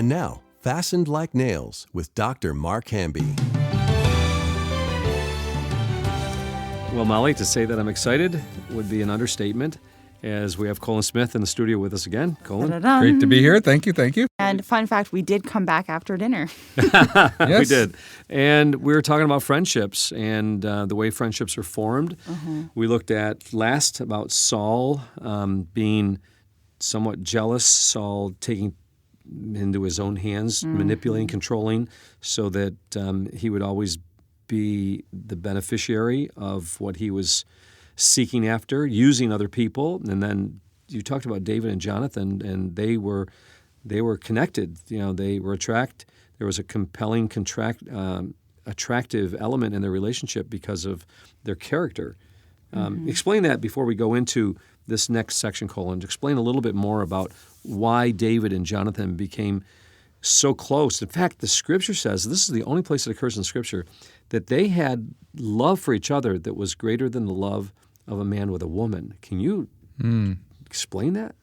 And now, Fastened Like Nails with Dr. Mark Hamby. Well, Molly, to say that I'm excited would be an understatement, as we have Colin Smith in the studio with us again. Colin. Da-da-dum. Great to be here. Thank you. And fun fact, we did come back after dinner. Yes. We did. And we were talking about friendships and the way friendships are formed. We looked at last about Saul being somewhat jealous, Saul taking into his own hands, manipulating, controlling, so that he would always be the beneficiary of what he was seeking after, using other people. And then you talked about David and Jonathan, and they were connected. You know, they were there was a compelling, attractive element in their relationship because of their character. Explain that before we go into this next section, Colin. Explain a little bit more about why David and Jonathan became so close. In fact, the Scripture says, this is the only place it occurs in Scripture, that they had love for each other that was greater than the love of a man with a woman. Can you explain that?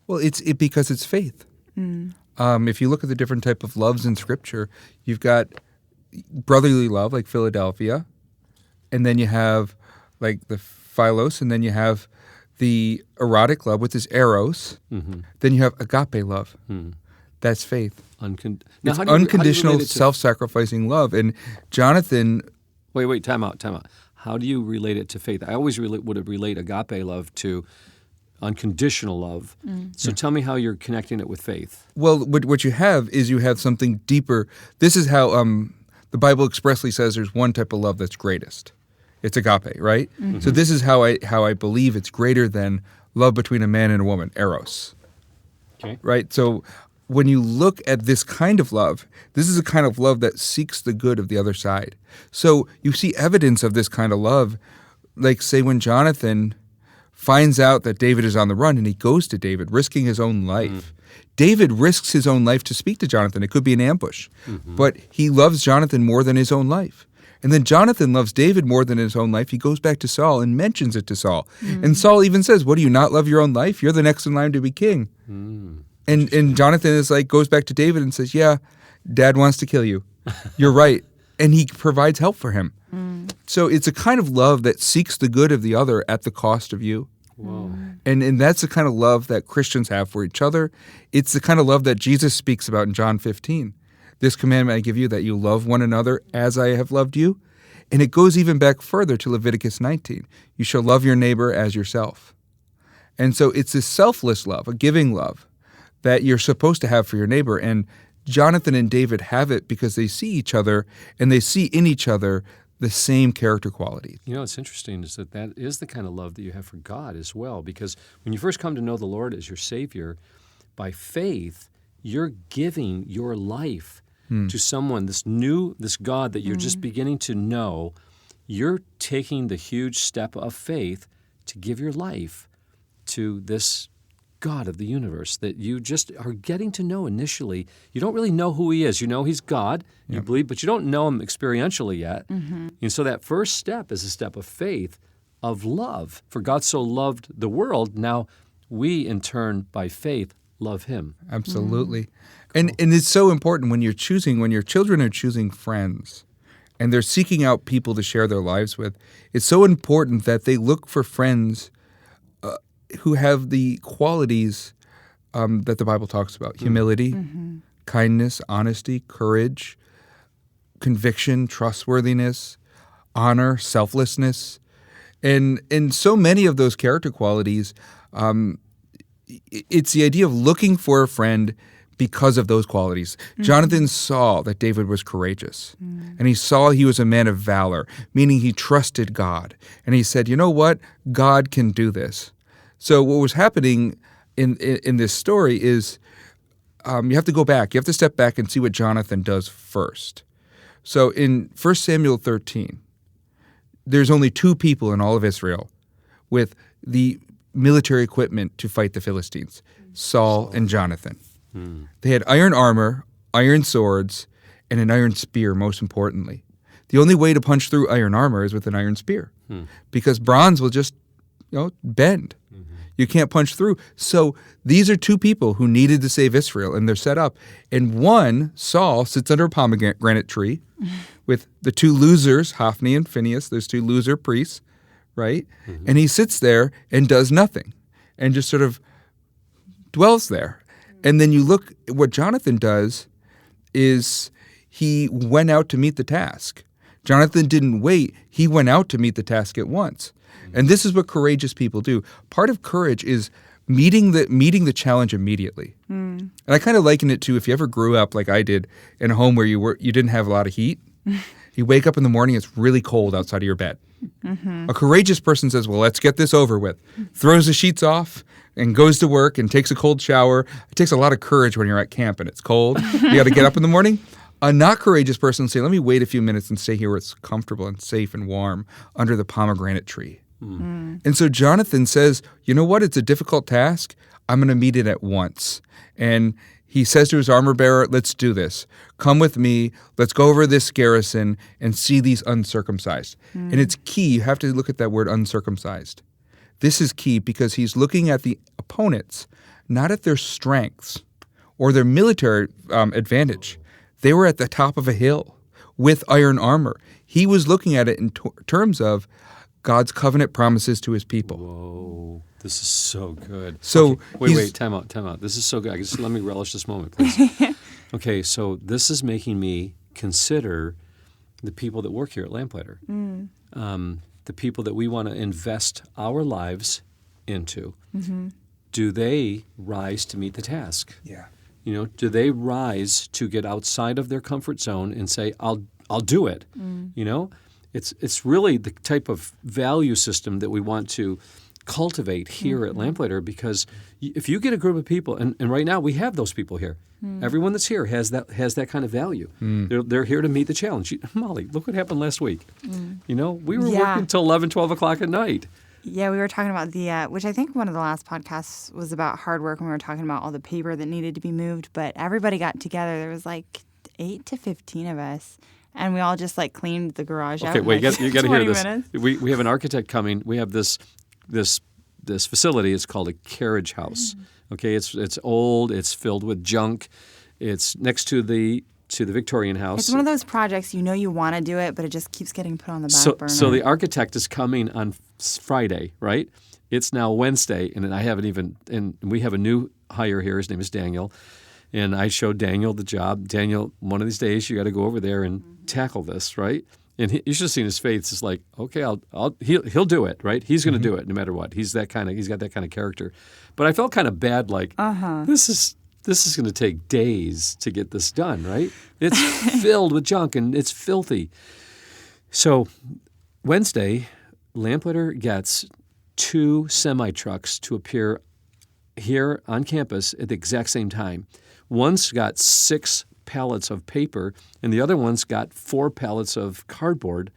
Well, it's because it's faith. If you look at the different type of loves in Scripture, you've got brotherly love, like Philadelphia, and then you have like the philos, and then you have the erotic love, which is eros. Then you have agape love. That's faith. Now, it's unconditional, self-sacrificing love. And Jonathan... Wait, time out. How do you relate it to faith? I always would relate agape love to unconditional love. So tell me how you're connecting it with faith. Well, what you have is you have something deeper. This is how the Bible expressly says there's one type of love that's greatest. It's agape, right? So this is how I believe it's greater than love between a man and a woman, eros. Okay. Right? So when you look at this kind of love, this is a kind of love that seeks the good of the other side. So you see evidence of this kind of love, like say when Jonathan finds out that David is on the run and he goes to David, risking his own life. David risks his own life to speak to Jonathan. It could be an ambush. But he loves Jonathan more than his own life. And then Jonathan loves David more than his own life. He goes back to Saul and mentions it to Saul. And Saul even says, what, do you not love your own life? You're the next in line to be king. And Jonathan is like, goes back to David and says, yeah, Dad wants to kill you. You're right. And he provides help for him. So it's a kind of love that seeks the good of the other at the cost of you. Whoa. And that's the kind of love that Christians have for each other. It's the kind of love that Jesus speaks about in John 15. This commandment I give you, that you love one another as I have loved you. And it goes even back further to Leviticus 19. You shall love your neighbor as yourself. And so it's this selfless love, a giving love, that you're supposed to have for your neighbor. And Jonathan and David have it because they see each other and they see in each other the same character qualities. You know, what's interesting is that is the kind of love that you have for God as well, because when you first come to know the Lord as your Savior, by faith, you're giving your life to someone, this God that you're just beginning to know. You're taking the huge step of faith to give your life to this God of the universe that you just are getting to know initially. You don't really know who He is. You know He's God, you believe, but you don't know Him experientially yet. And so that first step is a step of faith, of love. For God so loved the world, now we in turn, by faith, love Him. Absolutely. And it's so important when your children are choosing friends and they're seeking out people to share their lives with, it's so important that they look for friends who have the qualities that the Bible talks about: humility, kindness, honesty, courage, conviction, trustworthiness, honor, selflessness. And so many of those character qualities, it's the idea of looking for a friend because of those qualities. Jonathan saw that David was courageous, and he saw he was a man of valor, meaning he trusted God. And he said, you know what? God can do this. So what was happening in this story is you have to go back. You have to step back and see what Jonathan does first. So in 1 Samuel 13, there's only two people in all of Israel with the military equipment to fight the Philistines, Saul and Jonathan. They had iron armor, iron swords, and an iron spear, most importantly. The only way to punch through iron armor is with an iron spear because bronze will just bend. You can't punch through. So these are two people who needed to save Israel, and they're set up. And one, Saul, sits under a pomegranate tree with the two losers, Hophni and Phinehas. There's two loser priests, right? Mm-hmm. And he sits there and does nothing and just sort of dwells there. And then you look at what Jonathan does is he went out to meet the task. Jonathan didn't wait. He went out to meet the task at once. And this is what courageous people do. Part of courage is meeting the challenge immediately. And I kind of liken it to if you ever grew up like I did in a home where you didn't have a lot of heat. You wake up in the morning, it's really cold outside of your bed. Mm-hmm. A courageous person says, well, let's get this over with. Throws the sheets off and goes to work and takes a cold shower. It takes a lot of courage when you're at camp and it's cold. You got to get up in the morning. A not courageous person will say, let me wait a few minutes and stay here where it's comfortable and safe and warm under the pomegranate tree. And so Jonathan says, you know what? It's a difficult task. I'm going to meet it at once. And he says to his armor bearer, let's do this. Come with me. Let's go over this garrison and see these uncircumcised. And it's key. You have to look at that word uncircumcised. This is key because he's looking at the opponents, not at their strengths or their military advantage. They were at the top of a hill with iron armor. He was looking at it in terms of God's covenant promises to his people. Whoa, this is so good. So okay. Wait, time out. This is so good. Let me relish this moment, please. Okay, so this is making me consider the people that work here at Lamplighter, the people that we want to invest our lives into. Mm-hmm. Do they rise to meet the task? Yeah. You know, do they rise to get outside of their comfort zone and say, I'll do it? You know? It's really the type of value system that we want to cultivate here at Lamplighter, because if you get a group of people, and right now we have those people here. Everyone that's here has that kind of value. They're here to meet the challenge. Molly, look what happened last week. You know, we were working until 11, 12 o'clock at night. Yeah, we were talking about which I think one of the last podcasts was about hard work, and we were talking about all the paper that needed to be moved, but everybody got together. There was like 8 to 15 of us. And we all just cleaned the garage out. Okay, wait, in you got to hear this. Minutes. We have an architect coming. We have this facility. It's called a carriage house. Okay, it's old. It's filled with junk. It's next to the Victorian house. It's one of those projects you want to do it, but it just keeps getting put on the back burner. So the architect is coming on Friday, right? It's now Wednesday, and and we have a new hire here. His name is Daniel. And I showed Daniel the job. Daniel, one of these days you got to go over there and tackle this, right? And you should have seen his face. It's like, okay, he'll do it, right? He's going to do it no matter what. He's got that kind of character. But I felt kind of bad, this is going to take days to get this done, right? It's filled with junk and it's filthy. So Wednesday, Lamplighter gets 2 semi-trucks to appear here on campus at the exact same time. One's got 6 pallets of paper, and the other one's got 4 pallets of cardboard.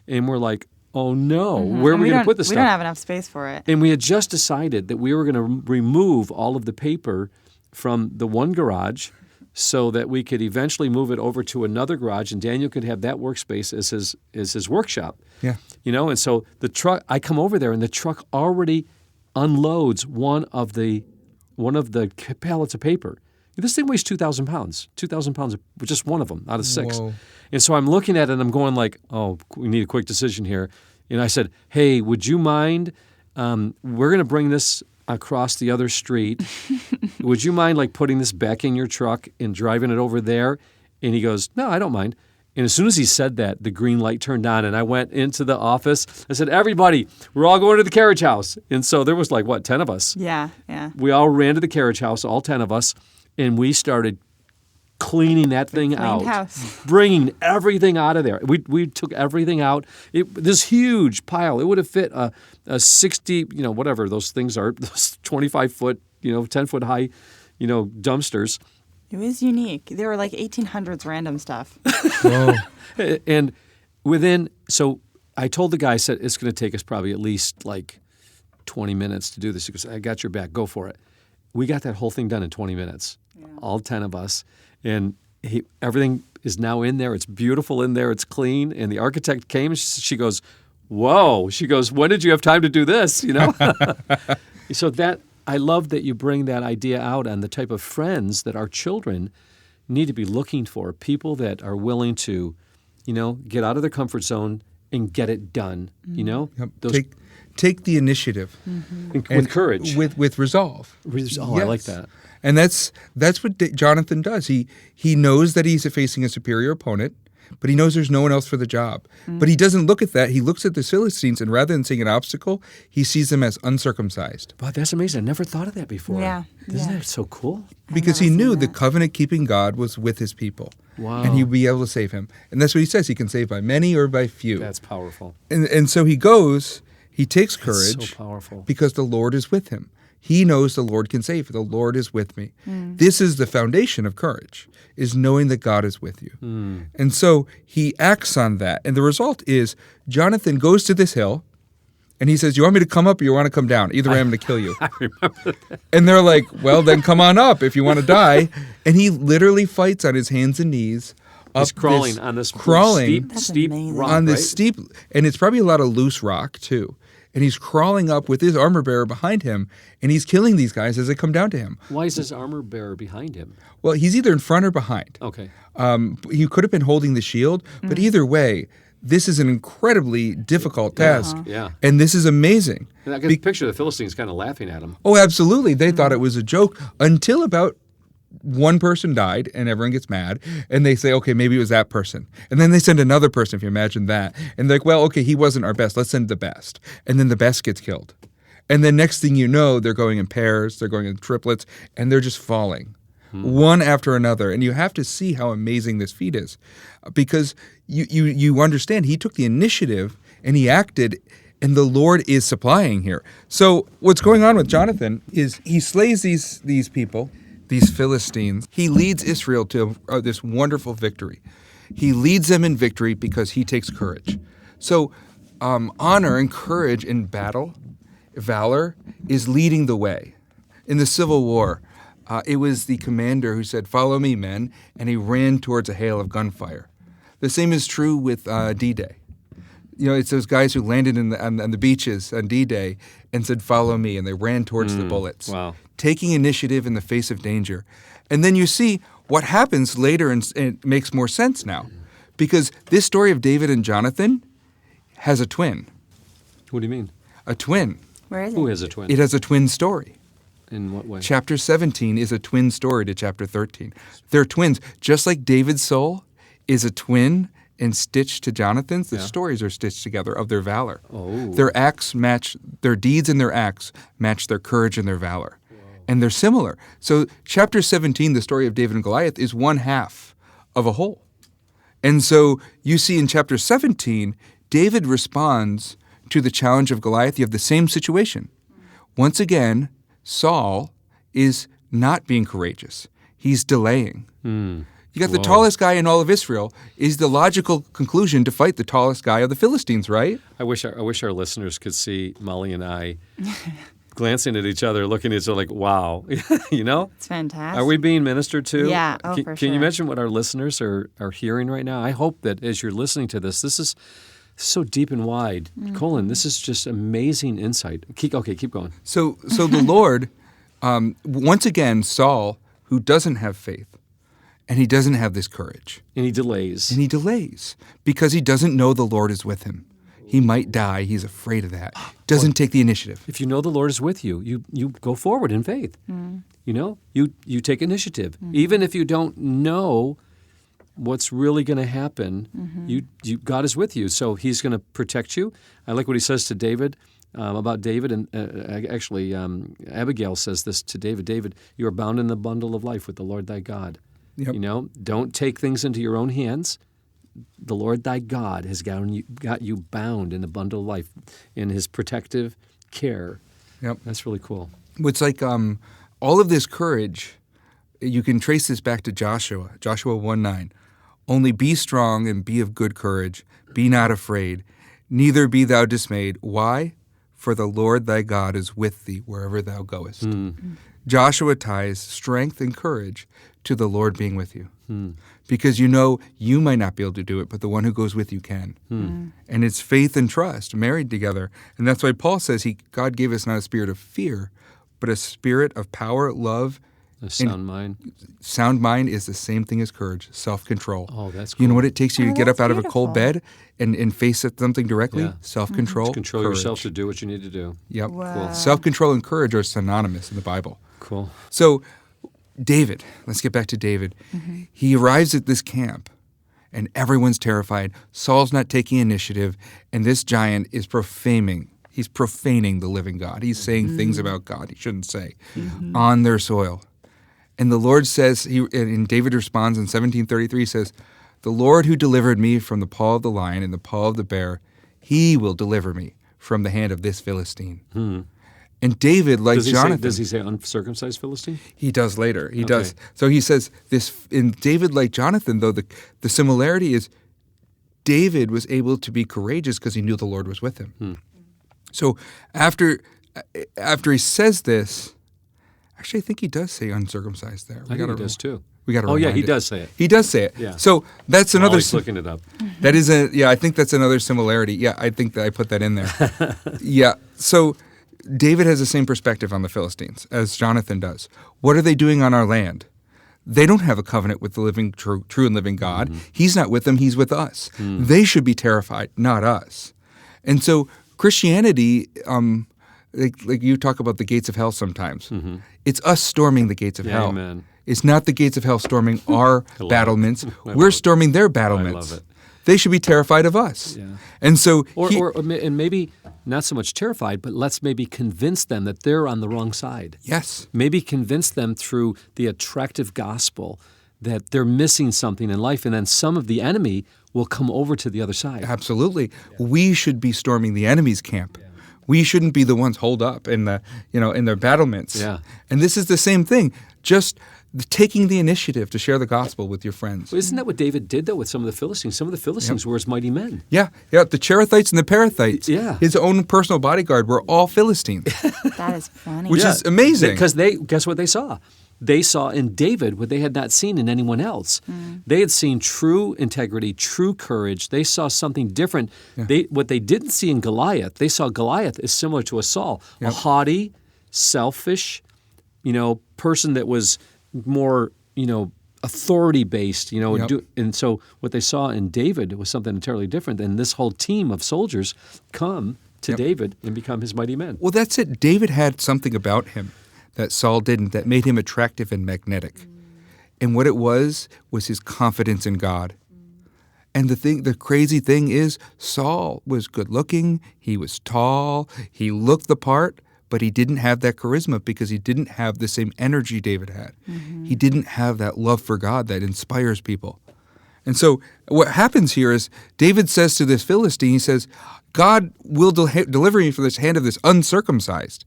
And we're like, oh no, where are we going to put this stuff? We don't have enough space for it. And we had just decided that we were going to remove all of the paper from the one garage so that we could eventually move it over to another garage, and Daniel could have that workspace as his workshop. Yeah. You know, and so the truck, I come over there, and the truck already unloads one of the pallets of paper. This thing weighs 2,000 pounds. 2,000 pounds, just one of them out of 6. Whoa. And so I'm looking at it and I'm going like, oh, we need a quick decision here. And I said, hey, would you mind, we're going to bring this across the other street. Would you mind putting this back in your truck and driving it over there? And he goes, no, I don't mind. And as soon as he said that, the green light turned on, and I went into the office. I said, everybody, we're all going to the carriage house. And so there was 10 of us. Yeah. We all ran to the carriage house, all 10 of us. And we started cleaning that thing out, house. Bringing everything out of there. We took everything out. This huge pile. It would have fit a 60, whatever those things are, those 25-foot, 10-foot high, dumpsters. It was unique. They were 1800s random stuff. Whoa. And so I told the guy, I said, it's going to take us probably at least 20 minutes to do this. He goes, I got your back. Go for it. We got that whole thing done in 20 minutes, all 10 of us. And everything is now in there. It's beautiful in there. It's clean. And the architect came and she goes, whoa. She goes, when did you have time to do this? You know? So I love that you bring that idea out on the type of friends that our children need to be looking for, people that are willing to, get out of their comfort zone and get it done, Yep. Take the initiative. With courage. With resolve. I like that. And that's what Jonathan does. He knows that he's facing a superior opponent, but he knows there's no one else for the job. But he doesn't look at that. He looks at the Philistines, and rather than seeing an obstacle, he sees them as uncircumcised. Wow, that's amazing. I never thought of that before. Yeah. Isn't that so cool? Because he knew the covenant-keeping God was with his people. Wow. And he'd be able to save him. And that's what he says. He can save by many or by few. That's powerful. And so he goes, he takes courage That's so powerful. because the Lord is with him. He knows the Lord can save. The Lord is with me. This is the foundation of courage, is knowing that God is with you. And so he acts on that. And the result is Jonathan goes to this hill, and he says, you want me to come up or you want to come down? Either way, I'm going to kill you. I remember that. And they're like, well, then come on up if you want to die. And he literally fights on his hands and knees. He's crawling on this steep rock, on this right? steep, and it's probably a lot of loose rock too. And he's crawling up with his armor bearer behind him, and he's killing these guys as they come down to him. Why is his armor bearer behind him? Well, he's either in front or behind. Okay. He could have been holding the shield, but either way, this is an incredibly difficult task. Yeah. And this is amazing. And I can picture the Philistines kind of laughing at him. Oh, absolutely. They thought it was a joke until about one person died and everyone gets mad and they say, okay, maybe it was that person. And then they send another person, if you imagine that. And they're like, well, okay, he wasn't our best. Let's send the best. And then the best gets killed. And then next thing you know, they're going in pairs, they're going in triplets, and they're just falling one after another. And you have to see how amazing this feat is because you understand he took the initiative and he acted, and the Lord is supplying here. So what's going on with Jonathan is he slays these people, these Philistines. He leads Israel to this wonderful victory. He leads them in victory because he takes courage. So honor and courage in battle, valor, is leading the way. In the Civil War, it was the commander who said, follow me, men, and he ran towards a hail of gunfire. The same is true with D-Day. You know, it's those guys who landed on the beaches on D-Day and said, follow me, and they ran towards the bullets. Wow. Taking initiative in the face of danger. And then you see what happens later, and it makes more sense now. Because this story of David and Jonathan has a twin. What do you mean? A twin. Where is it? Who has a twin? It has a twin story. In what way? Chapter 17 is a twin story to chapter 13. They're twins. Just like David's soul is a twin and stitched to Jonathan's, the stories are stitched together of their valor. Oh. Their acts match, their deeds and their acts match their courage and their valor. And they're similar. So chapter 17, the story of David and Goliath, is one half of a whole. And so you see in chapter 17, David responds to the challenge of Goliath. You have the same situation. Once again, Saul is not being courageous. He's delaying. You got the tallest guy in all of Israel. Is the logical conclusion to fight the tallest guy of the Philistines, right? I wish our listeners could see Molly and I glancing at each other, looking at each other like, wow. You know? It's fantastic. Are we being ministered to? Yeah, for Can sure. you mention what our listeners are hearing right now? I hope that as you're listening to this is so deep and wide. Colin, this is just amazing insight. Keep going. So the Lord, once again, Saul, who doesn't have faith, and he doesn't have this courage. And he delays. And he delays because he doesn't know the Lord is with him. He might die. He's afraid of that. Doesn't take the initiative. If you know the Lord is with you, you go forward in faith. You know, you take initiative. Even if you don't know what's really going to happen, God is with you. So he's going to protect you. I like what he says to David about David. And actually, Abigail says this to David. David, you are bound in the bundle of life with the Lord thy God. Yep. You know, don't take things into your own hands. The Lord thy God has got you bound in the bundle of life, in his protective care. Yep. That's really cool. It's like all of this courage, you can trace this back to Joshua 1:9. Only be strong and be of good courage. Be not afraid, neither be thou dismayed. Why? For the Lord thy God is with thee wherever thou goest. Joshua ties strength and courage to the Lord being with you. because you know you might not be able to do it, but the one who goes with you can. And it's faith and trust married together. And that's why Paul says God gave us not a spirit of fear, but a spirit of power, love, A sound mind. Sound mind is the same thing as courage, self-control. Oh, that's cool. You know what it takes you to get up that's out of a cold beautiful. bed and face something directly? Yeah. Self-control, Control courage. yourself to do what you need to do. Yep. Wow. Self-control and courage are synonymous in the Bible. Cool. So David, let's get back to David. He arrives at this camp, and everyone's terrified. Saul's not taking initiative, and this giant is profaning. He's profaning the living God. He's saying things about God he shouldn't say on their soil. And the Lord says, and David responds in 17:33, he says, "The Lord who delivered me from the paw of the lion and the paw of the bear, he will deliver me from the hand of this Philistine." And David, like Jonathan, Does he say uncircumcised Philistine? he does later. He does. So he says this in David, like Jonathan, though the similarity is David was able to be courageous because he knew the Lord was with him. So after he says this, actually I think he does say uncircumcised there. I think he does too. We got to. Oh yeah, he does say it. He does say it. Yeah. So that's I'm another. always looking it up. That is I think that's another similarity. Yeah, I think that I put that in there. Yeah. So David has the same perspective on the Philistines as Jonathan does. What are they doing on our land? They don't have a covenant with the living, true and living God. He's not with them. He's with us. They should be terrified, not us. And so Christianity, like you talk about the gates of hell sometimes. It's us storming the gates of hell. Amen. It's not the gates of hell storming our battlements. We're storming their battlements. I love it. They should be terrified of us. Yeah. And so And maybe not so much terrified, but let's maybe convince them that they're on the wrong side. yes. Maybe convince them through the attractive gospel that they're missing something in life, and then some of the enemy will come over to the other side. Absolutely. We should be storming the enemy's camp. We shouldn't be the ones holed up in their battlements. Yeah. And this is the same thing. Just taking the initiative to share the gospel with your friends. Well, isn't that what David did, though, with some of the Philistines? Some of the Philistines were his mighty men. Yeah. The Cherethites and the Perethites. Yeah. His own personal bodyguard were all Philistines, That is funny. which is amazing. Because guess what they saw? They saw in David what they had not seen in anyone else. They had seen true integrity, true courage. They saw something different. What they didn't see in Goliath, they saw Goliath is similar to a Saul, a haughty, selfish, person that was more, authority-based, and so what they saw in David was something entirely different. And this whole team of soldiers come to David and become his mighty men. Well, that's it. David had something about him that Saul didn't, that made him attractive and magnetic. And what it was his confidence in God. And the crazy thing is, Saul was good looking, he was tall, he looked the part, but he didn't have that charisma because he didn't have the same energy David had. He didn't have that love for God that inspires people. And so what happens here is David says to this Philistine, he says, God will deliver you from this hand of this uncircumcised.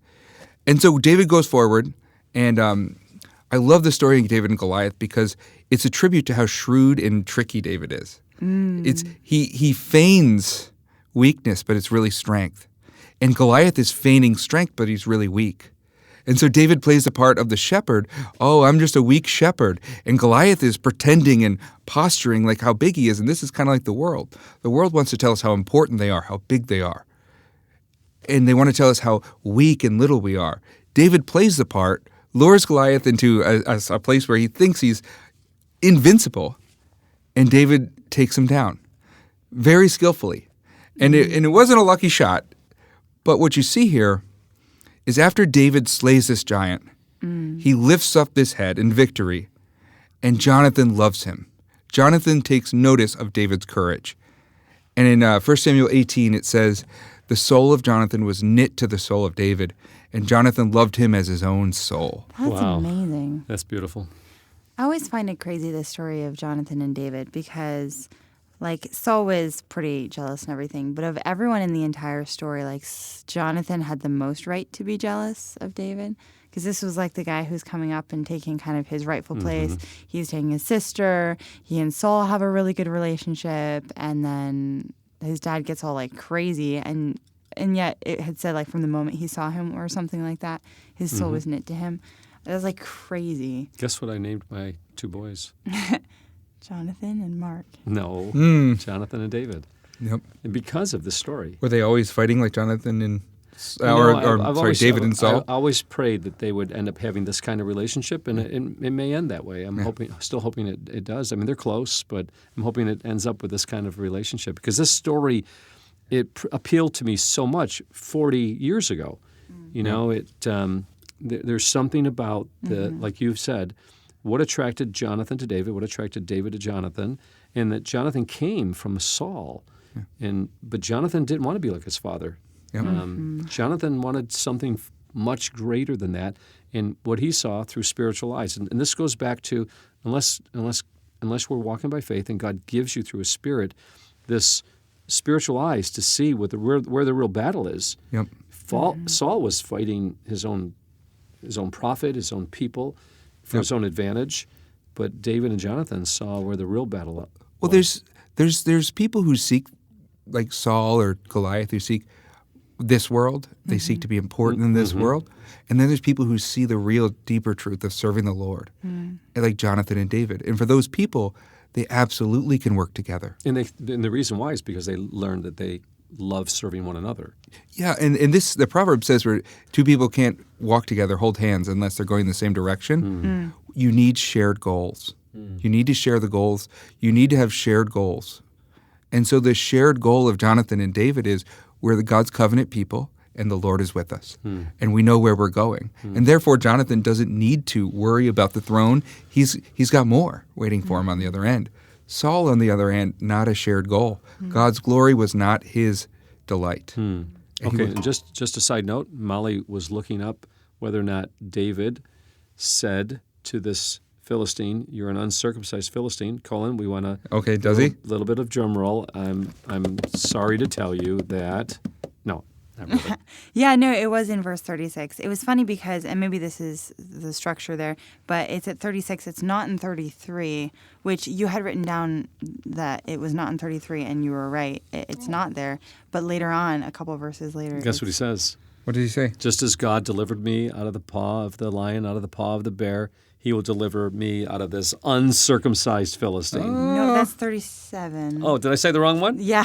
And so David goes forward, and I love the story of David and Goliath because it's a tribute to how shrewd and tricky David is. He feigns weakness, but it's really strength. And Goliath is feigning strength, but he's really weak. And so David plays the part of the shepherd. Oh, I'm just a weak shepherd. And Goliath is pretending and posturing like how big he is. And this is kind of like the world. The world wants to tell us how important they are, how big they are. And they want to tell us how weak and little we are. David plays the part, lures Goliath into a place where he thinks he's invincible, and David takes him down very skillfully. And it wasn't a lucky shot, but what you see here is after David slays this giant, he lifts up this head in victory, and Jonathan loves him. Jonathan takes notice of David's courage. And in 1 Samuel 18, it says, the soul of Jonathan was knit to the soul of David, and Jonathan loved him as his own soul. That's Wow. amazing. That's beautiful. I always find it crazy, the story of Jonathan and David, because Saul was pretty jealous and everything, but of everyone in the entire story, Jonathan had the most right to be jealous of David, because this was the guy who's coming up and taking kind of his rightful place. He's taking his sister. He and Saul have a really good relationship, and then his dad gets all crazy, and yet it had said from the moment he saw him or something like that, his soul was knit to him. It was crazy. Guess what I named my two boys? Jonathan and Mark. No, Jonathan and David. Yep. And because of this story. Were they always fighting like Jonathan and David and Saul? I always prayed that they would end up having this kind of relationship, and it may end that way. I'm still hoping it does. I mean, they're close, but I'm hoping it ends up with this kind of relationship, because this story, it appealed to me so much 40 years ago. You know, there's something about like you've said, what attracted Jonathan to David, what attracted David to Jonathan, and that Jonathan came from Saul, but Jonathan didn't want to be like his father. Yep. Jonathan wanted something much greater than that, and what he saw through spiritual eyes. And this goes back to unless we're walking by faith, and God gives you through His Spirit this spiritual eyes to see where the real battle is. Yep. Saul was fighting his own prophet, his own people, for his own advantage, but David and Jonathan saw where the real battle was. Well, there's people who seek, like Saul or Goliath, who seek this world. They seek to be important in this world. And then there's people who see the real deeper truth of serving the Lord, like Jonathan and David. And for those people, they absolutely can work together. And the reason why is because they learned that they love serving one another. Yeah, and the proverb says where two people can't walk together, hold hands, unless they're going the same direction. You need shared goals. You need to share the goals. You need to have shared goals. And so the shared goal of Jonathan and David is we're the God's covenant people, and the Lord is with us. And we know where we're going. And therefore, Jonathan doesn't need to worry about the throne. He's got more waiting for him on the other end. Saul, on the other hand, not a shared goal. God's glory was not his delight. Okay, and just a side note, Molly was looking up whether or not David said to this Philistine, "You're an uncircumcised Philistine." Colin, we want to does he? A little bit of drum roll. I'm sorry to tell you that no, not really. Yeah, no, it was in verse 36. It was funny because, and maybe this is the structure there, but it's at 36. It's not in 33, which you had written down that it was not in 33, and you were right. It's not there. But later on, a couple of verses later, Guess what he says? What did he say? Just as God delivered me out of the paw of the lion, out of the paw of the bear, He will deliver me out of this uncircumcised Philistine. No, that's 37. Oh, did I say the wrong one? Yeah.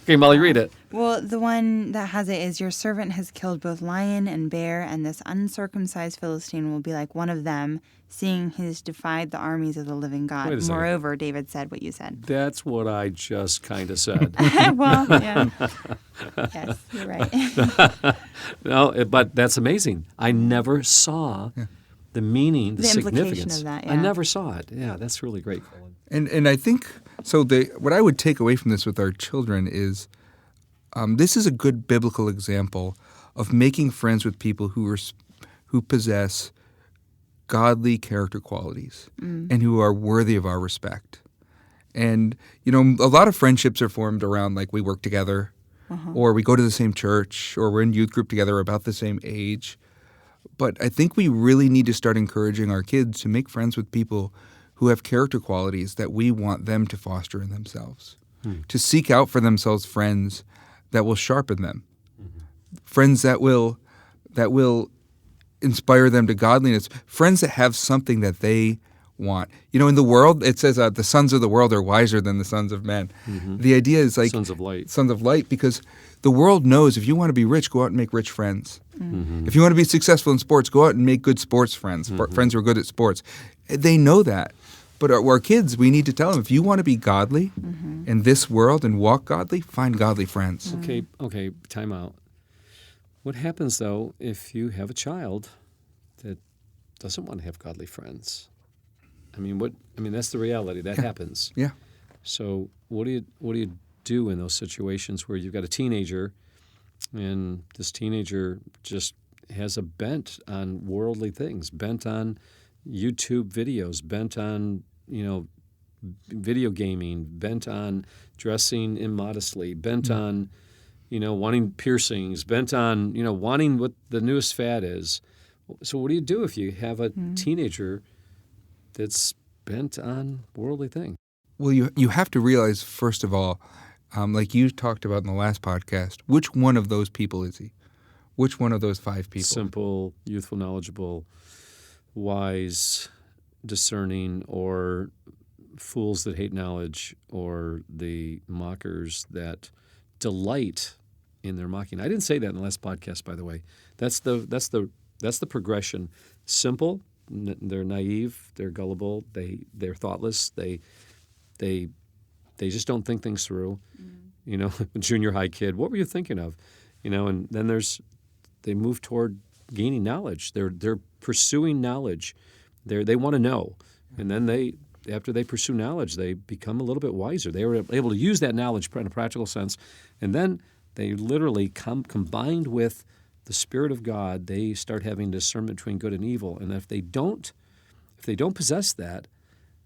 Okay, Molly, read it. Well, the one that has it is, your servant has killed both lion and bear, and this uncircumcised Philistine will be like one of them, seeing he's defied the armies of the living God. Wait a second. Moreover, David said what you said. That's what I just kind of said. Well, yeah. Yes, you're right. No, but that's amazing. I never saw the meaning, the significance implication of that, I yeah. never saw it. Yeah, that's really great, Colin. And I think, so what I would take away from this with our children is this is a good biblical example of making friends with people who possess godly character qualities and who are worthy of our respect. And, a lot of friendships are formed around, like, we work together or we go to the same church or we're in youth group together about the same age. But I think we really need to start encouraging our kids to make friends with people who have character qualities that we want them to foster in themselves, to seek out for themselves friends that will sharpen them, friends that will inspire them to godliness, friends that have something that they want. In the world, it says the sons of the world are wiser than the sons of men. The idea is like Sons of light. Sons of light, because the world knows if you want to be rich, go out and make rich friends. If you want to be successful in sports, go out and make good sports friends, friends who are good at sports. They know that. But our kids, we need to tell them, if you want to be godly in this world and walk godly, find godly friends. Okay, time out. What happens, though, if you have a child that doesn't want to have godly friends? I mean, that's the reality. That happens. Yeah. So what do you do in those situations where you've got a teenager, and this teenager just has a bent on worldly things, bent on YouTube videos, bent on video gaming, bent on dressing immodestly, bent on wanting piercings, bent on wanting what the newest fad is? So what do you do if you have a teenager that's bent on worldly things? Well, you have to realize, first of all, like you talked about in the last podcast, which one of those people is he? Which one of those 5 people? Simple, youthful, knowledgeable, wise, discerning, or fools that hate knowledge, or the mockers that delight in their mocking. I didn't say that in the last podcast, by the way. That's the progression. Simple, they're naive, they're gullible, they're thoughtless, they just don't think things through. You know, a junior high kid, what were you thinking of? You know, and then they move toward gaining knowledge. They're pursuing knowledge. They want to know, and then after they pursue knowledge, they become a little bit wiser. They were able to use that knowledge in a practical sense, and then they literally combined with the Spirit of God, they start having discernment between good and evil. And if they don't possess that,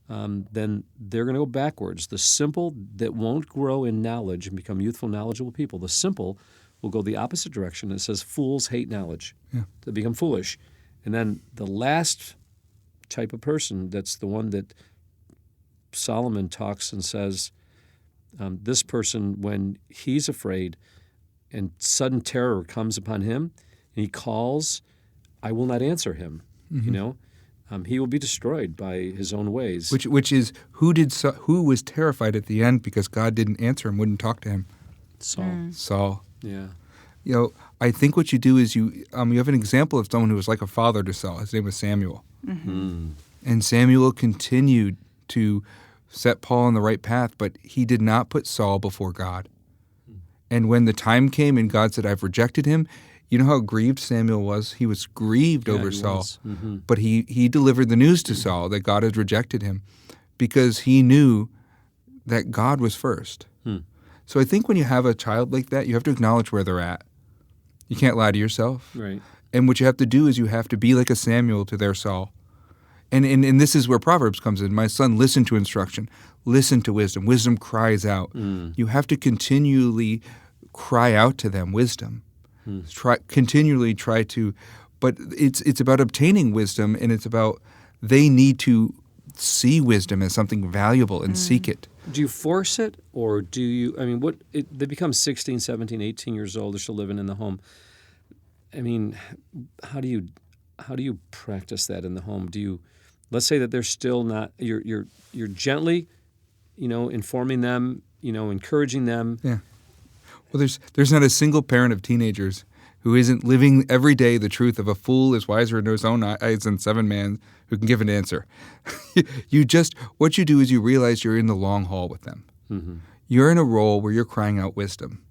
then they're going to go backwards. The simple that won't grow in knowledge and become youthful, knowledgeable people, the simple will go the opposite direction. It says fools hate knowledge. Yeah. They become foolish. And then the last type of person, that's the one that Solomon talks and says, this person, when he's afraid and sudden terror comes upon him, and he calls, I will not answer him. Mm-hmm. You know, he will be destroyed by his own ways. Which is who was terrified at the end because God didn't answer him, wouldn't talk to him? Saul. Yeah. You know, I think what you do is you have an example of someone who was like a father to Saul. His name was Samuel. Mm-hmm. And Samuel continued to set Paul on the right path, but he did not put Saul before God. And when the time came and God said, I've rejected him, you know how grieved Samuel was? He was grieved over Saul. Mm-hmm. But he delivered the news to Saul that God had rejected him because he knew that God was first. So I think when you have a child like that, you have to acknowledge where they're at. You can't lie to yourself. Right. And what you have to do is you have to be like a Samuel to their Saul. And this is where Proverbs comes in. My son, listen to instruction. Listen to wisdom. Wisdom cries out. You have to continually cry out to them wisdom. Continually try to, but it's about obtaining wisdom, and it's about they need to see wisdom as something valuable and seek it. Do you force it, or do you, I mean, they become 16, 17, 18 years old, they're still living in the home. I mean, how do you practice that in the home? Do you, let's say that they're still not, you're gently, informing them, encouraging them. Yeah. Well, there's not a single parent of teenagers who isn't living every day the truth of a fool is wiser in his own eyes than seven men who can give an answer. What you do is you realize you're in the long haul with them. Mm-hmm. You're in a role where you're crying out wisdom.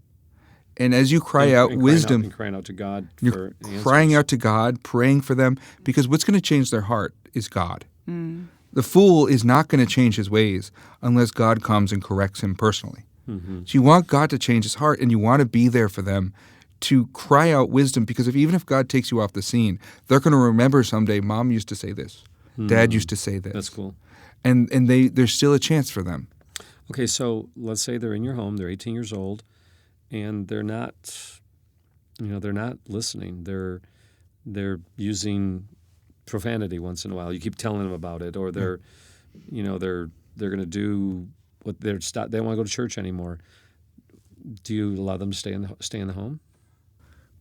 And as you cry out wisdom, crying out to God, you're crying out to God, praying for them, because what's going to change their heart is God. The fool is not going to change his ways unless God comes and corrects him personally. Mm-hmm. So you want God to change his heart, and you want to be there for them to cry out wisdom, because even if God takes you off the scene, they're going to remember someday, Mom used to say this, Dad used to say this. That's cool. And there's still a chance for them. Okay, so let's say they're in your home, they're 18 years old, and they're not listening. They're using profanity once in a while. You keep telling them about it, or they're going to do what they don't want to go to church anymore. Do you allow them to stay in the home?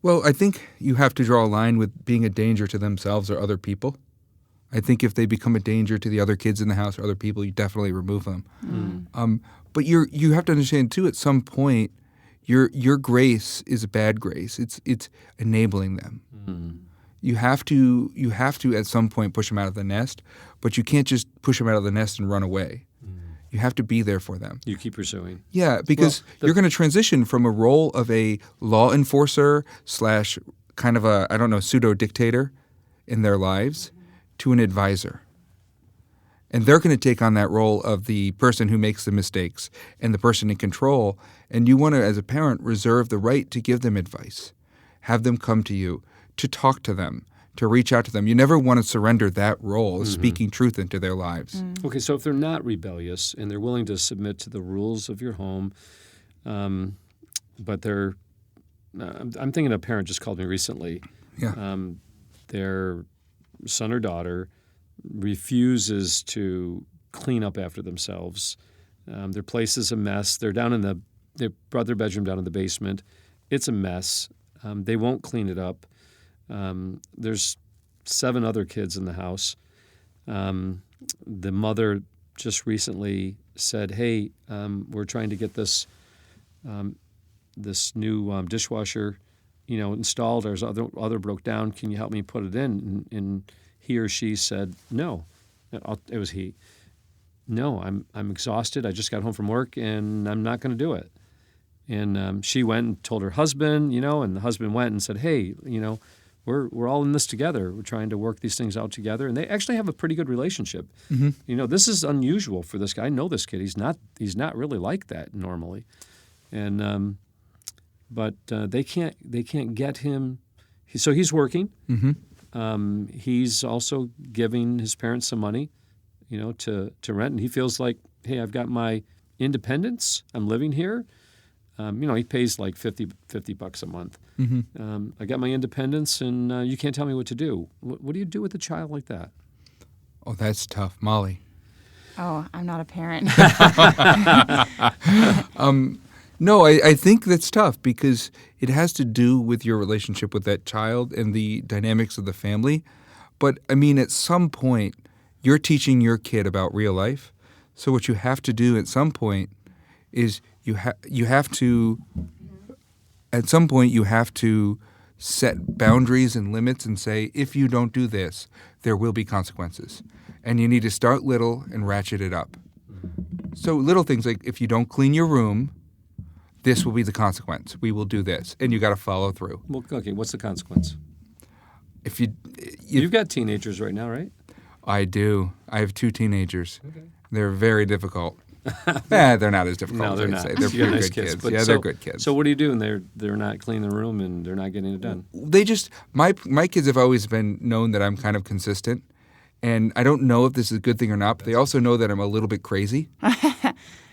Well, I think you have to draw a line with being a danger to themselves or other people. I think if they become a danger to the other kids in the house or other people, you definitely remove them. But you have to understand too, at some point, your grace is a bad grace. It's enabling them. You have to at some point push them out of the nest, but you can't just push them out of the nest and run away. You have to be there for them. You keep pursuing. Yeah, because you're going to transition from a role of a law enforcer / kind of a, pseudo-dictator in their lives to an advisor. And they're going to take on that role of the person who makes the mistakes and the person in control. And you want to, as a parent, reserve the right to give them advice, have them come to you, to talk to them, to reach out to them. You never want to surrender that role of speaking truth into their lives. Okay, so if they're not rebellious and they're willing to submit to the rules of your home, but they're I'm thinking a parent just called me recently. Yeah. Their son or daughter refuses to clean up after themselves. Their place is a mess. They brought their bedroom down in the basement. It's a mess. They won't clean it up. There's 7 other kids in the house. the mother just recently said, "Hey, we're trying to get this this new dishwasher, installed. Our other broke down. Can you help me put it in?" And he or she said, "No." It was he. "No, I'm exhausted. I just got home from work, and I'm not going to do it." And she went and told her husband, and the husband went and said, "Hey, we're all in this together. We're trying to work these things out together." And they actually have a pretty good relationship. This is unusual for this guy. I know this kid. He's not really like that normally. And but they can't get him. So he's working. He's also giving his parents some money, to rent, and he feels like, hey, I've got my independence. I'm living here. He pays like $50 a month. I got my independence, and you can't tell me what to do. What do you do with a child like that? Oh, that's tough. Molly? Oh, I'm not a parent. No, I think that's tough because it has to do with your relationship with that child and the dynamics of the family. But, at some point, you're teaching your kid about real life. So what you have to do at some point is you have to set boundaries and limits and say, if you don't do this, there will be consequences. And you need to start little and ratchet it up. So little things like if you don't clean your room, this will be the consequence. We will do this. And you got to follow through. Well, okay, what's the consequence? If You've got teenagers right now, right? I do. I have 2 teenagers. Okay. They're very difficult. They're not as difficult No, as they're I not. say. They're You got pretty nice good kids. But Yeah, they're good kids. So what do you do? And they're not cleaning the room and they're not getting it done. They just my kids have always been known that I'm kind of consistent, and I don't know if this is a good thing or not. But they also know that I'm a little bit crazy.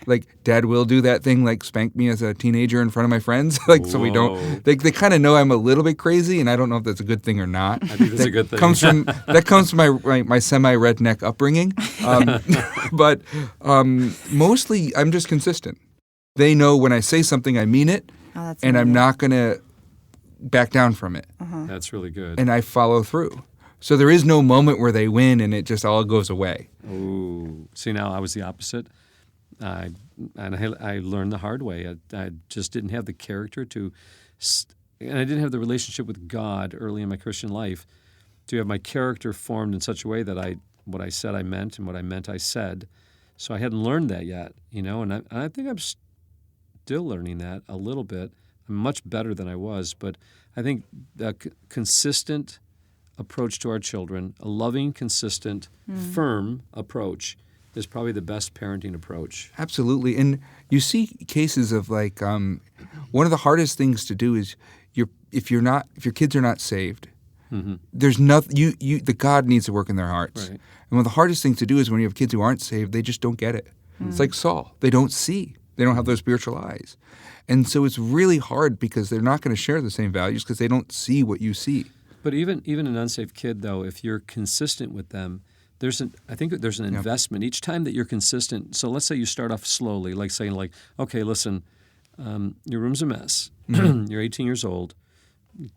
Like Dad will do that thing, like spank me as a teenager in front of my friends. So we don't. They kind of know I'm a little bit crazy, and I don't know if that's a good thing or not. I think that's a good thing. That comes from my semi-redneck upbringing. But mostly I'm just consistent. They know when I say something, I mean it, and I'm not going to back down from it. That's really good. And I follow through. So there is no moment where they win and it just all goes away. Ooh. See, now I was the opposite. I learned the hard way. I just didn't have the character and I didn't have the relationship with God early in my Christian life to have my character formed in such a way that what I said I meant and what I meant I said. So I hadn't learned that yet, and I think I'm still learning that a little bit. I'm much better than I was, but I think the consistent approach to our children, a loving, consistent, firm approach is probably the best parenting approach. Absolutely. And you see cases of like one of the hardest things to do is if your kids are not saved, there's nothing the God needs to work in their hearts. Right. And one of the hardest things to do is when you have kids who aren't saved, they just don't get it. It's like Saul. They don't see. They don't have those spiritual eyes. And so it's really hard because they're not going to share the same values because they don't see what you see. But even an unsaved kid, though, if you're consistent with them, I think there's an investment. Each time that you're consistent, so let's say you start off slowly, like saying, okay, listen, your room's a mess. You're 18 years old,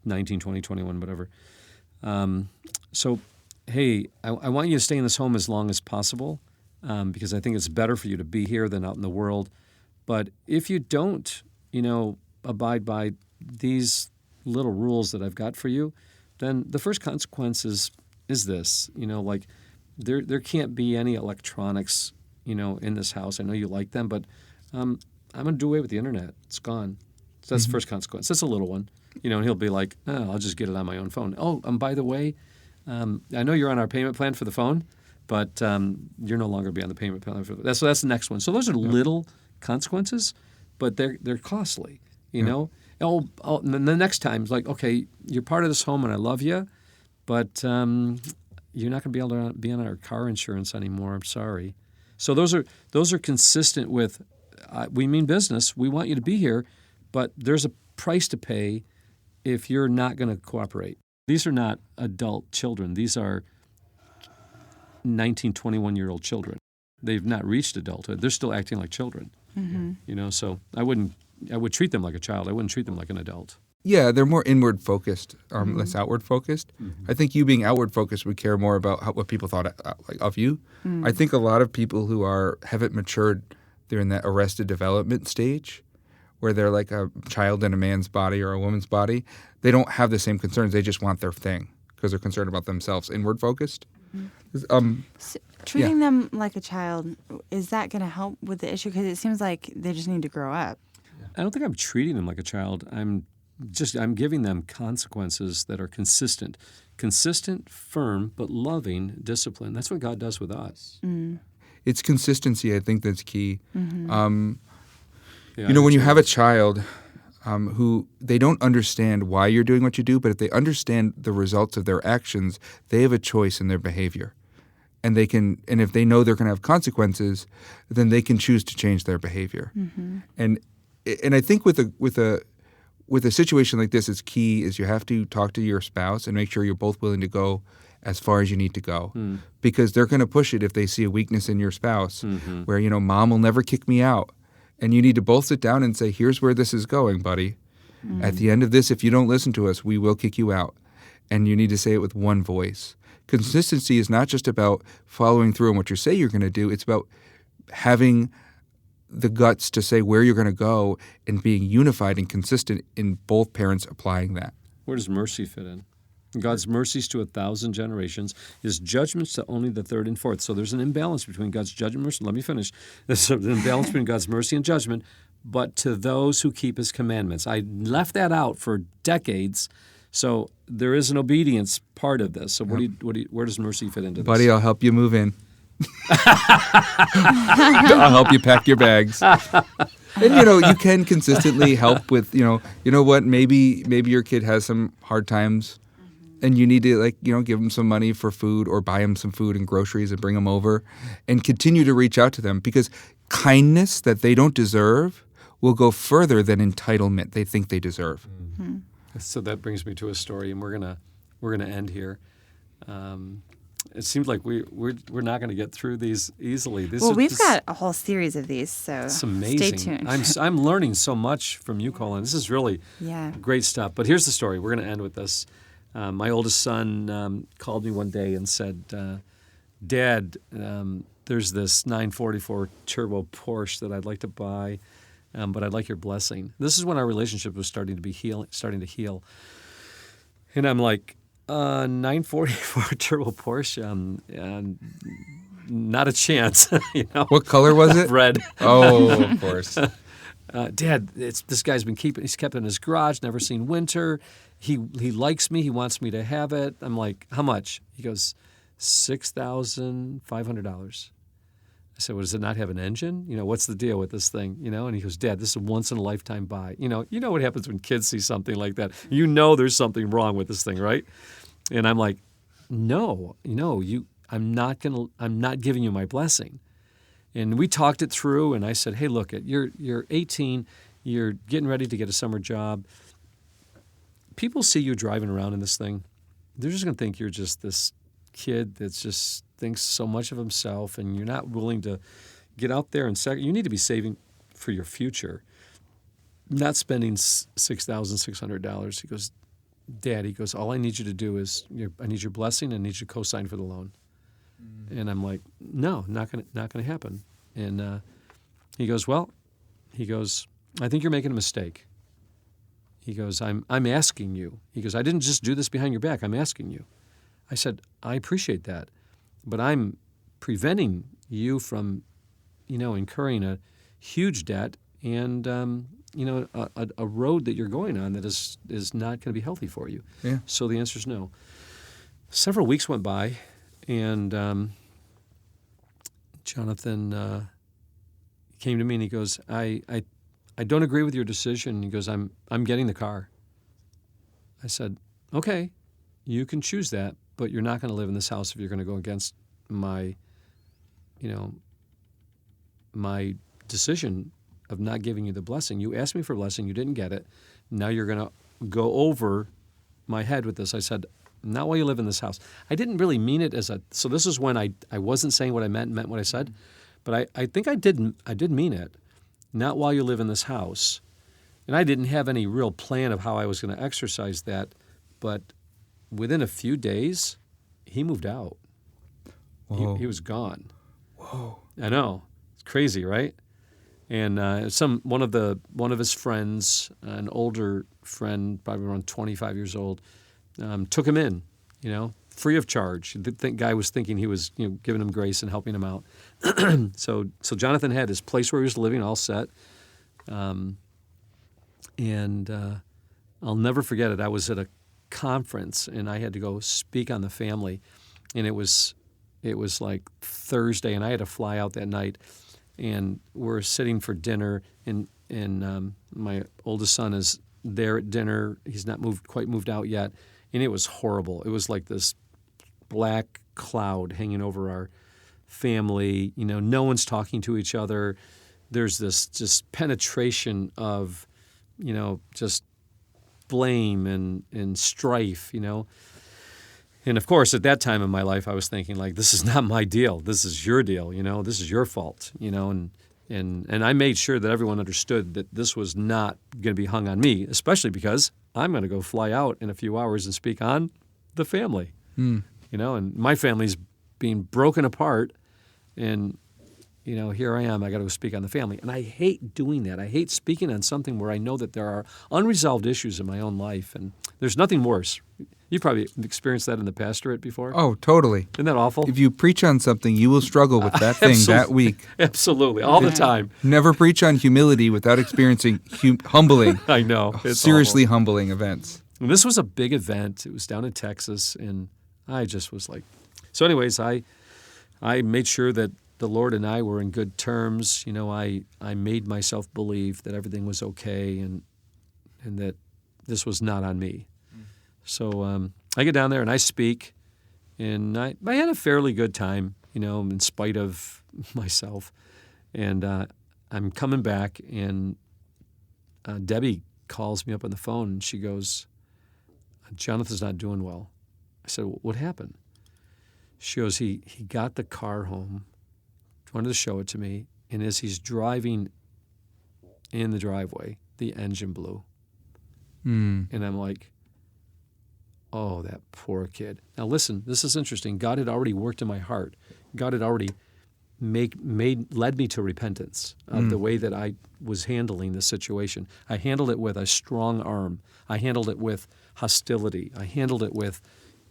19, 20, 21, whatever. So, hey, I want you to stay in this home as long as possible because I think it's better for you to be here than out in the world. But if you don't, abide by these little rules that I've got for you, then the first consequence is this, there can't be any electronics, in this house. I know you like them, but I'm going to do away with the internet. It's gone. So that's the first consequence. That's a little one, and he'll be like, oh, I'll just get it on my own phone. Oh, by the way, I know you're on our payment plan for the phone, but you're no longer be on the payment plan for that. So that's the next one. So those are little consequences, but they're costly, know. Oh, and then the next time it's like, okay, you're part of this home and I love you, but you're not going to be able to be on our car insurance anymore. I'm sorry. So those are consistent with we mean business. We want you to be here, but there's a price to pay if you're not going to cooperate. These are not adult children. These are 19, 21-year-old children. They've not reached adulthood. They're still acting like children. So I would treat them like a child. I wouldn't treat them like an adult. Yeah, they're more inward focused, less outward focused. I think you being outward focused would care more about what people thought of you. I think a lot of people who haven't matured, they're in that arrested development stage, where they're like a child in a man's body or a woman's body. They don't have the same concerns. They just want their thing because they're concerned about themselves. Inward focused. So treating them like a child, is that going to help with the issue? Because it seems like they just need to grow up. I don't think I'm treating them like a child. I'm giving them consequences that are consistent, firm, but loving discipline. That's what God does with us. It's consistency, I think, that's key. Yeah, when you have a child who they don't understand why you're doing what you do, but if they understand the results of their actions, they have a choice in their behavior. And if they know they're going to have consequences, then they can choose to change their behavior. And I think with a situation like this, it's key is you have to talk to your spouse and make sure you're both willing to go as far as you need to go, because they're going to push it if they see a weakness in your spouse, where mom will never kick me out, and you need to both sit down and say, here's where this is going, buddy. At the end of this, if you don't listen to us, we will kick you out, and you need to say it with one voice. Consistency is not just about following through on what you say you're going to do. It's about having the guts to say where you're going to go and being unified and consistent in both parents applying that. Where does mercy fit in? God's mercies to 1,000 generations, His judgments to only the third and fourth. So there's an imbalance between God's judgment and mercy. Let me finish. There's an imbalance between God's mercy and judgment, but to those who keep His commandments. I left that out for decades, so there is an obedience part of this. So where does mercy fit into this? Buddy, I'll help you move in. I'll help you pack your bags. And you can consistently help with what, maybe your kid has some hard times, and you need to give them some money for food or buy them some food and groceries and bring them over, and continue to reach out to them, because kindness that they don't deserve will go further than entitlement they think they deserve. So that brings me to a story, and we're gonna end here. It seems like we're not going to get through these easily. We've got a whole series of these, so it's amazing. Stay tuned. I'm learning so much from you, Colin. This is really great stuff. But here's the story. We're going to end with this. My oldest son called me one day and said, Dad, there's this 944 turbo Porsche that I'd like to buy, but I'd like your blessing. This is when our relationship was starting to heal. And I'm like, 944 turbo Porsche, not a chance. What color was it? Red. Oh, of course. Dad, this guy's he's kept it in his garage, never seen winter. He likes me. He wants me to have it. I'm like, how much? He goes, $6,500. I said, well, does it not have an engine? What's the deal with this thing? And he goes, Dad, this is a once-in-a-lifetime buy. You know what happens when kids see something like that. There's something wrong with this thing, right? And I'm like, no, I'm not giving you my blessing. And we talked it through, and I said, hey, look, you're 18, you're getting ready to get a summer job. People see you driving around in this thing. They're just going to think you're just this kid that just thinks so much of himself, and you're not willing to get out there and you need to be saving for your future, not spending $6,600. He goes, Dad, all I need you to do is I need your blessing, and I need you to co-sign for the loan. And I'm like, no, not gonna happen. And he goes, I think you're making a mistake. He goes, I'm asking you. He goes, I didn't just do this behind your back. I'm asking you. I said, I appreciate that, but I'm preventing you from, incurring a huge debt and, a road that you're going on that is not going to be healthy for you. Yeah. So the answer is no. Several weeks went by, and Jonathan came to me and he goes, I don't agree with your decision. He goes, I'm getting the car. I said, okay, you can choose that, but you're not going to live in this house if you're going to go against my decision of not giving you the blessing. You asked me for a blessing. You didn't get it. Now you're going to go over my head with this. I said, not while you live in this house. I didn't really mean it so this is when I wasn't saying what I meant what I said, but I think I did mean it. Not while you live in this house. And I didn't have any real plan of how I was going to exercise that, but within a few days, he moved out. He was gone. Whoa. I know. It's crazy, right? And one of his friends, an older friend, probably around 25 years old, took him in, free of charge. The guy was thinking he was, giving him grace and helping him out. So Jonathan had his place where he was living all set. And I'll never forget it. I was at a conference, and I had to go speak on the family. And it was like Thursday, and I had to fly out that night. And we're sitting for dinner, and my oldest son is there at dinner. He's not quite moved out yet, and it was horrible. It was like this black cloud hanging over our family. No one's talking to each other. There's this just penetration of, just blame and strife, And of course, at that time in my life, I was thinking, like, this is not my deal. This is your deal, This is your fault, And I made sure that everyone understood that this was not going to be hung on me, especially because I'm going to go fly out in a few hours and speak on the family, And my family's being broken apart, and here I am. I got to go speak on the family, and I hate doing that. I hate speaking on something where I know that there are unresolved issues in my own life, and there's nothing worse. You've probably experienced that in the pastorate before. Oh, totally. Isn't that awful? If you preach on something, you will struggle with that thing that week. Absolutely, all the time. Never preach on humility without experiencing humbling. I know. It's seriously awful. Humbling events. And this was a big event. It was down in Texas, and I just was like... So anyways, I made sure that the Lord and I were in good terms. I made myself believe that everything was okay and that this was not on me. So I get down there and I speak, and I had a fairly good time, in spite of myself. And I'm coming back, and Debbie calls me up on the phone, and she goes, "Jonathan's not doing well." I said, "What happened?" She goes, he got the car home, wanted to show it to me, and as he's driving in the driveway, the engine blew. And I'm like, oh, that poor kid. Now listen, this is interesting. God had already worked in my heart. God had already led me to repentance of the way that I was handling this situation. I handled it with a strong arm. I handled it with hostility. I handled it with,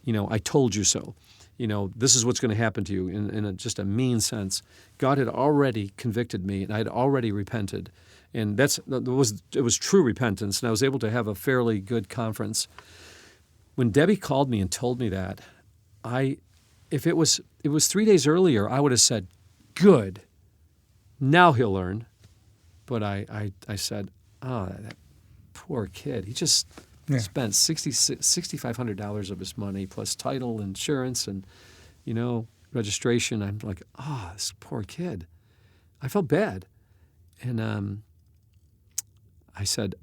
I told you so. This is what's going to happen to you in just a mean sense. God had already convicted me, and I had already repented. And it was true repentance, and I was able to have a fairly good conference. When Debbie called me and told me that, if it was 3 days earlier, I would have said, good, now he'll learn. But I said, oh, that poor kid. He just spent $6,500 of his money plus title, insurance, and, registration. I'm like, oh, this poor kid. I felt bad. And I said,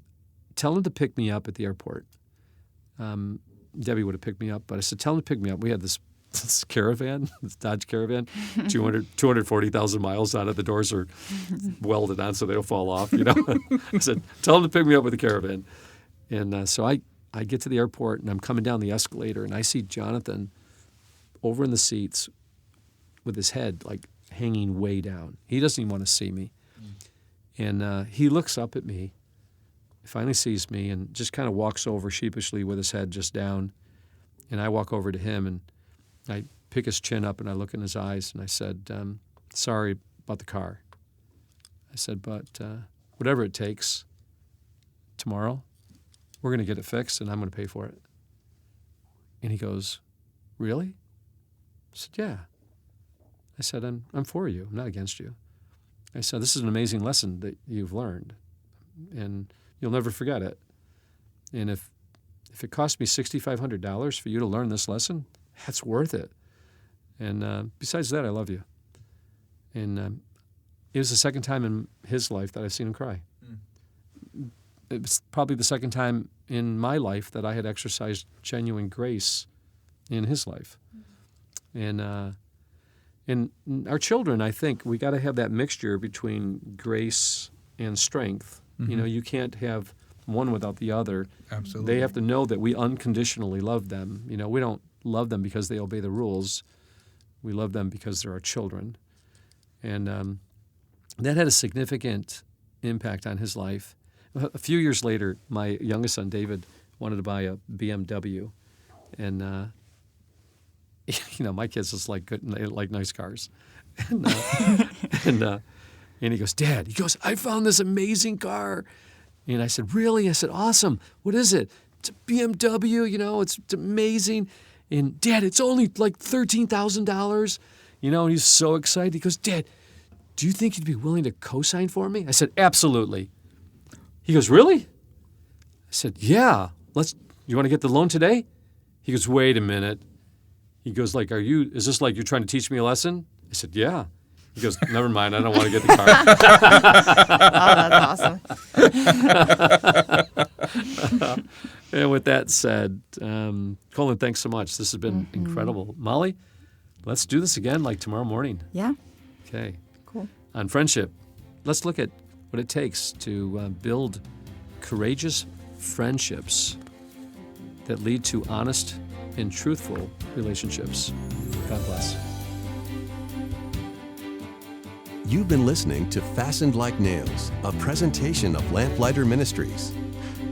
tell him to pick me up at the airport. Debbie would have picked me up, but I said, tell him to pick me up. We had this Caravan, this Dodge Caravan, 240,000 miles on it. The doors are welded on so they don't fall off, I said, tell him to pick me up with the Caravan. And so I get to the airport, and I'm coming down the escalator, and I see Jonathan over in the seats with his head like hanging way down. He doesn't even want to see me. And he looks up at me, finally sees me, and just kind of walks over sheepishly with his head just down. And I walk over to him, and I pick his chin up, and I look in his eyes, and I said, sorry about the car. I said, but whatever it takes, tomorrow, we're going to get it fixed, and I'm going to pay for it. And he goes, really? I said, yeah. I said, I'm for you. I'm not against you. I said, this is an amazing lesson that you've learned, and you'll never forget it. And if it cost me $6,500 for you to learn this lesson, that's worth it. And besides that, I love you. And it was the second time in his life that I've seen him cry. It was probably the second time in my life that I had exercised genuine grace in his life. And our children, I think, we got to have that mixture between grace and strength. Mm-hmm. You can't have one without the other. Absolutely. They have to know that we unconditionally love them. You know, we don't love them because they obey the rules. We love them because they're our children. And that had a significant impact on his life. A few years later, my youngest son, David, wanted to buy a BMW. And, my kids just like nice cars. And he goes, Dad, I found this amazing car. And I said, really? I said, awesome. What is it? It's a BMW, it's amazing. And Dad, it's only like $13,000. And he's so excited. He goes, Dad, do you think you'd be willing to co-sign for me? I said, absolutely. He goes, really? I said, yeah. You want to get the loan today? He goes, wait a minute. He goes, is this like you're trying to teach me a lesson? I said, yeah. He goes, never mind, I don't want to get the car. Oh, that's awesome. And with that said, Colin, thanks so much. This has been incredible. Molly, let's do this again like tomorrow morning. Yeah. Okay. Cool. On friendship, let's look at what it takes to build courageous friendships that lead to honest and truthful relationships. God bless. You've been listening to Fastened Like Nails, a presentation of Lamplighter Ministries.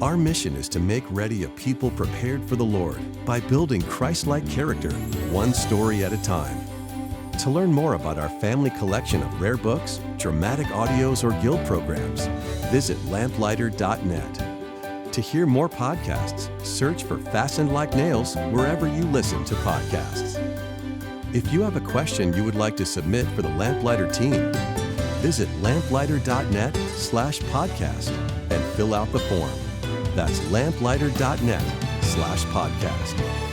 Our mission is to make ready a people prepared for the Lord by building Christ-like character, one story at a time. To learn more about our family collection of rare books, dramatic audios, or guild programs, visit lamplighter.net. To hear more podcasts, search for Fastened Like Nails wherever you listen to podcasts. If you have a question you would like to submit for the Lamplighter team, visit lamplighter.net/podcast and fill out the form. That's lamplighter.net/podcast.